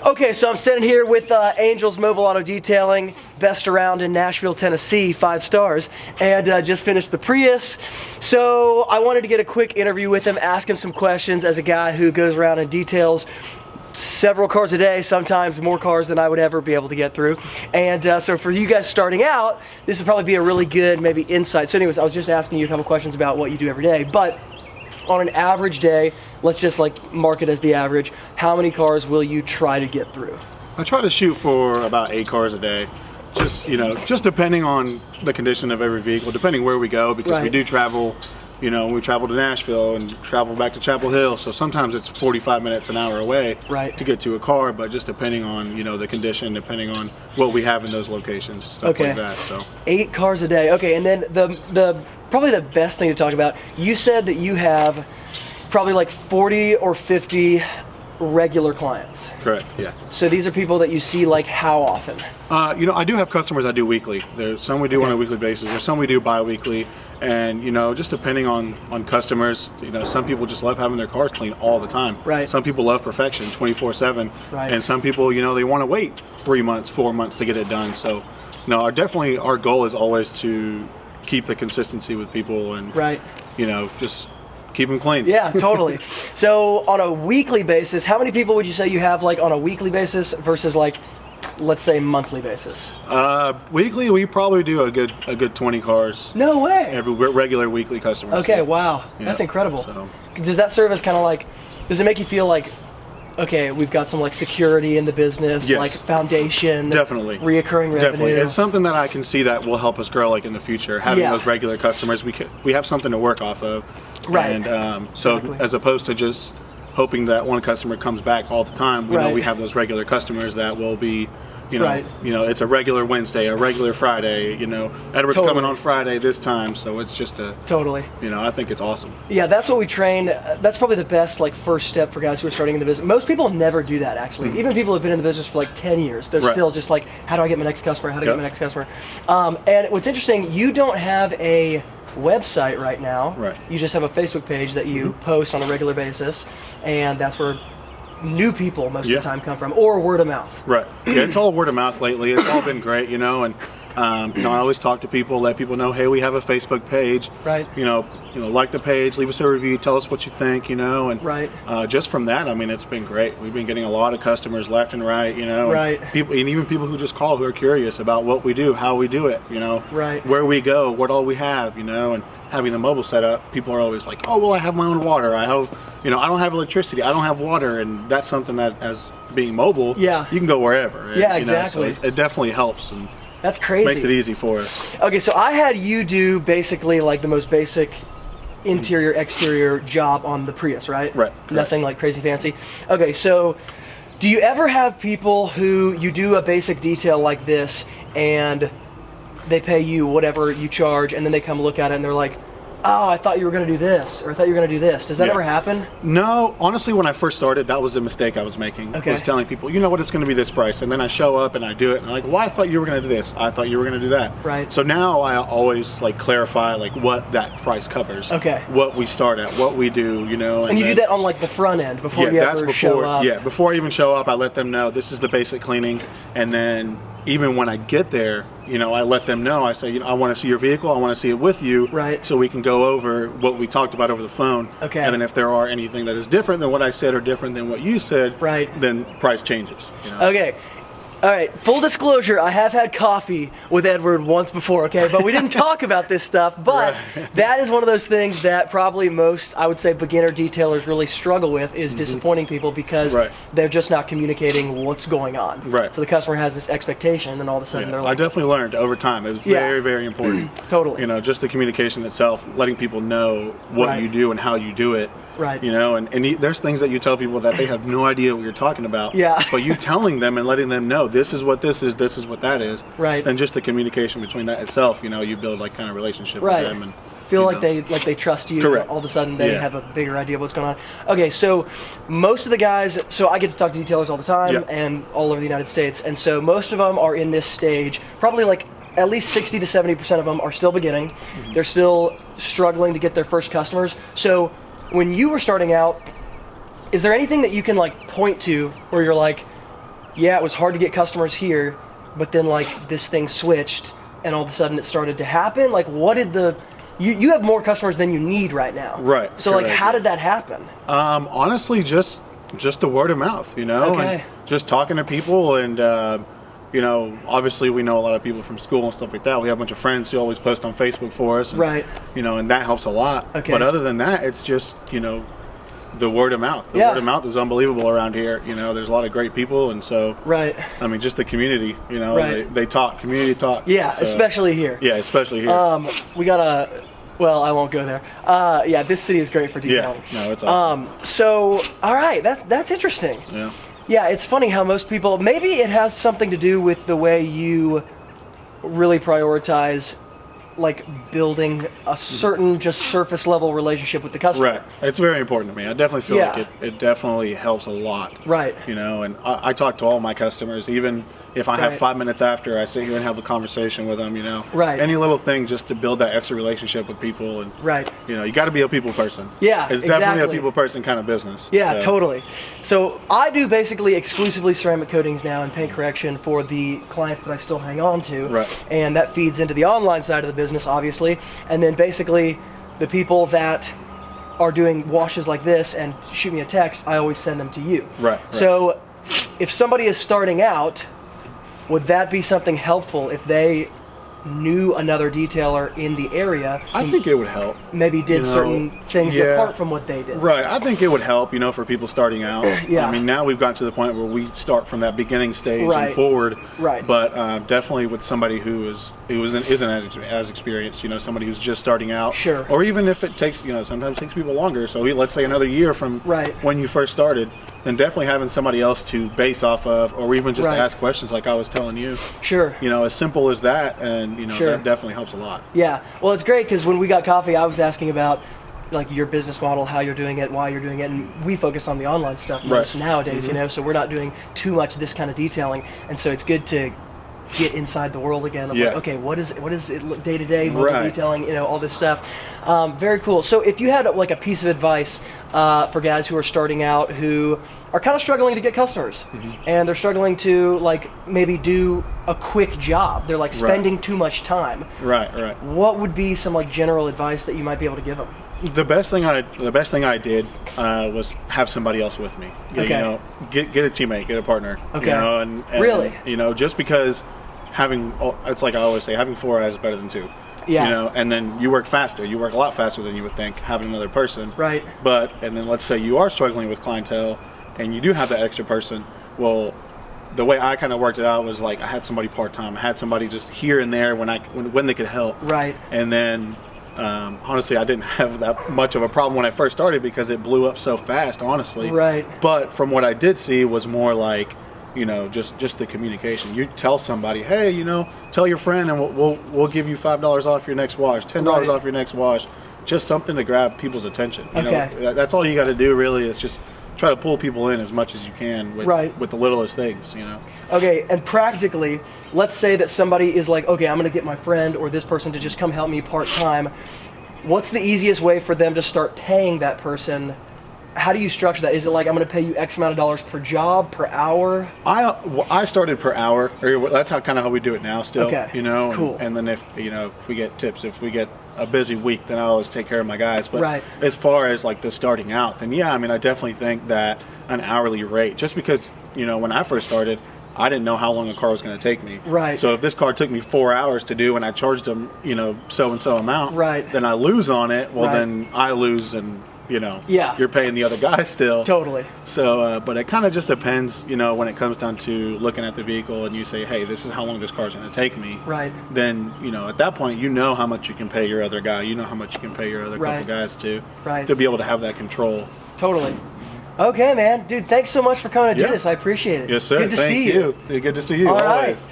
Okay, so I'm sitting here with Angels Mobile Auto Detailing, best around in Nashville, Tennessee, 5 stars, and just finished the Prius. So I wanted to get a quick interview with him, ask him some questions as a guy who goes around and details several cars a day, sometimes more cars than I would ever be able to get through. And so for you guys starting out, this would probably be a really good maybe insight. So anyways, I was just asking you a couple questions about what you do every day, but on an average day, let's just like mark it as the average, how many cars will you try to get through? I try to shoot for about 8 cars a day. Just, just depending on the condition of every vehicle, depending where we go, because we do travel, we travel to Nashville and travel back to Chapel Hill, so sometimes it's 45 minutes, an hour away to get to a car, but just depending on, the condition, depending on what we have in those locations, stuff like that. So 8 cars a day, okay, and then the probably the best thing to talk about, you said that you have probably like 40 or 50 regular clients. Correct, yeah. So these are people that you see like how often? I do have customers I do weekly. There's some we do on a weekly basis, there's some we do bi-weekly, and just depending on customers, some people just love having their cars clean all the time. Right. Some people love perfection 24/7, and some people, they want to wait 3 months, 4 months to get it done. So, our goal is always to keep the consistency with people and just keep them clean. Yeah, totally. So on a weekly basis, how many people would you say you have like on a weekly basis versus like, let's say monthly basis? Weekly, we probably do a good 20 cars. No way. Every regular weekly customers. Okay, wow, that's incredible. So. Does that serve as kind of like, does it make you feel like, okay, we've got some like security in the business, like foundation, definitely, reoccurring revenue? Definitely, it's something that I can see that will help us grow like in the future. Having those regular customers, we have something to work off of. Right. And so as opposed to just hoping that one customer comes back all the time, we know we have those regular customers that will be, it's a regular Wednesday, a regular Friday, Edward's coming on Friday this time, so it's just a, I think it's awesome. Yeah, that's what we train. That's probably the best like first step for guys who are starting in the business. Most people never do that actually. Even people who have been in the business for like 10 years, they're still just like, how do I get my next customer? How do I get my next customer? And what's interesting, you don't have a website right now. You just have a Facebook page that you post on a regular basis, and that's where new people most of the time come from, or word of mouth. Yeah, it's all word of mouth lately. It's all been great, and I always talk to people, let people know, hey, we have a Facebook page. Like the page, leave us a review, tell us what you think, and just from that, I mean, it's been great. We've been getting a lot of customers left and right, and people, and even people who just call who are curious about what we do, how we do it, where we go, what all we have, and having the mobile set up, people are always like, oh, well, I have my own water, I have, I don't have electricity, I don't have water, and that's something that, as being mobile, you can go wherever. Exactly. So it definitely helps, and that's crazy. Makes it easy for us. Okay, so I had you do basically like the most basic interior, exterior job on the Prius, right? Nothing like crazy fancy. Okay, so do you ever have people who you do a basic detail like this and they pay you whatever you charge, and then they come look at it and they're like, oh, I thought you were going to do this, or I thought you were going to do this. Does that ever happen? No, honestly, when I first started, that was the mistake I was making. I was telling people, you know what, it's going to be this price, and then I show up and I do it, and I'm like, well, I thought you were going to do this. I thought you were going to do that. So now I always like clarify like what that price covers. What we start at, what we do, And you do that on like the front end before you ever show up. Yeah, before I even show up, I let them know this is the basic cleaning, and then even when I get there, I let them know. I say, I want to see your vehicle. I want to see it with you, so we can go over what we talked about over the phone. And then if there are anything that is different than what I said or different than what you said, then price changes. Okay. All right, full disclosure, I have had coffee with Edward once before, but we didn't talk about this stuff, but that is one of those things that probably most, I would say, beginner detailers really struggle with, is disappointing people because they're just not communicating what's going on. So the customer has this expectation, and all of a sudden they're like... I definitely learned over time. It's very, very important. Just the communication itself, letting people know what you do and how you do it. And there's things that you tell people that they have no idea what you're talking about. But you telling them and letting them know this is what this is what that is. And just the communication between that itself, you build like kind of relationship with them and feel like they trust you. All of a sudden they have a bigger idea of what's going on. Okay, so most of the guys, so I get to talk to detailers all the time and all over the United States, and so most of them are in this stage, probably like at least 60 to 70% of them are still beginning. They're still struggling to get their first customers. So when you were starting out, is there anything that you can like point to where you're like, yeah, it was hard to get customers here, but then like this thing switched and all of a sudden it started to happen? Like what did you have more customers than you need right now. Right. So like how did that happen? Honestly, just the word of mouth, you know, Okay. and just talking to people and, you know, obviously we know a lot of people from school and stuff like that. We have a bunch of friends who always post on Facebook for us. And, Right. You know, and that helps a lot. Okay. But other than that, it's just, you know, the word of mouth. The Yeah. word of mouth is unbelievable around here. You know, there's a lot of great people. And so, Right. I mean, just the community, you know, Right. they talk, community talks. Yeah, so, especially here. Yeah, especially here. We got well, I won't go there. Yeah, this city is great for detailing. No, it's awesome. So, all right, that's interesting. Yeah. Yeah, it's funny how most people, maybe it has something to do with the way you really prioritize like building a certain just surface level relationship with the customer. Right. It's very important to me. I definitely feel Yeah. like it definitely helps a lot. Right. You know, and I talk to all my customers, even if I have Right. 5 minutes after, I sit here and have a conversation with them, you know. Right. Any little thing just to build that extra relationship with people. And, Right. you know, you got to be a people person. Yeah, It's definitely exactly. a people person kind of business. Yeah, So, totally. So I do basically exclusively ceramic coatings now and paint correction for the clients that I still hang on to. Right. And that feeds into the online side of the business, obviously. And then basically the people that are doing washes like this and shoot me a text, I always send them to you. Right. So if somebody is starting out, would that be something helpful if they knew another detailer in the area I think it would help. maybe did You know, certain things yeah. apart from what they did? Right, I think it would help, you know, for people starting out. Yeah. I mean, now we've gotten to the point where we start from that beginning stage Right. and forward. Right. But definitely with somebody who isn't as experienced, you know, somebody who's just starting out. Sure. Or even if it takes, you know, sometimes it takes people longer. So let's say another year from Right. when you first started, then definitely having somebody else to base off of, or even just Right. ask questions like I was telling you. Sure. You know, as simple as that, and you know, Sure. that definitely helps a lot. Yeah, well, it's great because when we got coffee, I was asking about like your business model, how you're doing it, why you're doing it, and we focus on the online stuff most Right. nowadays, you know. So we're not doing too much of this kind of detailing, and so it's good to get inside the world again. Of Yeah. like, okay, what is it look day to day, monthly Right. detailing, you know, all this stuff. Very cool. So if you had like a piece of advice for guys who are starting out who are kind of struggling to get customers and they're struggling to like maybe do a quick job, they're like spending too much time. Right. What would be some like general advice that you might be able to give them? The best thing I did was have somebody else with me. Okay. You know, get a teammate, get a partner. Okay. You know, and Really? You know, just because it's like I always say, having 4 eyes is better than 2. Yeah. You know, and then you work faster. You work a lot faster than you would think having another person. Right. And then let's say you are struggling with clientele, and you do have that extra person. Well, the way I kind of worked it out was like I had somebody part time. I had somebody just here and there when they could help. Right. And then honestly, I didn't have that much of a problem when I first started because it blew up so fast, honestly. Right. But from what I did see was more like, you know, just the communication. You tell somebody, hey, you know, tell your friend, and we'll give you $5 off your next wash, $10 Right. off your next wash. Just something to grab people's attention. You Okay. know, that's all you got to do, really, is just try to pull people in as much as you can with the littlest things. You know. Okay, and practically, let's say that somebody is like, okay, I'm going to get my friend or this person to just come help me part-time. What's the easiest way for them to start paying that person? How do you structure that? Is it like I'm going to pay you X amount of dollars per job, per hour? I started per hour. Or that's how we do it now still. Okay, You know, cool. And then if we get tips, if we get a busy week, then I always take care of my guys. But Right. as far as like the starting out, then yeah, I mean, I definitely think that an hourly rate, just because, you know, when I first started, I didn't know how long a car was going to take me. Right. So if this car took me 4 hours to do and I charged them, you know, so and so amount, Right. then I lose on it. Well, Right. then I lose, and you know, Yeah. you're paying the other guy still. Totally. So, but it kind of just depends, you know, when it comes down to looking at the vehicle and you say, hey, this is how long this car's going to take me. Right. Then, you know, at that point, you know how much you can pay your other guy. You know how much you can pay your other Right. couple guys to Right. be able to have that control. Totally. Okay, man. Dude, thanks so much for coming to do Yeah. this. I appreciate it. Yes, sir. Good to Thank see you. Good to see you. All right. Always.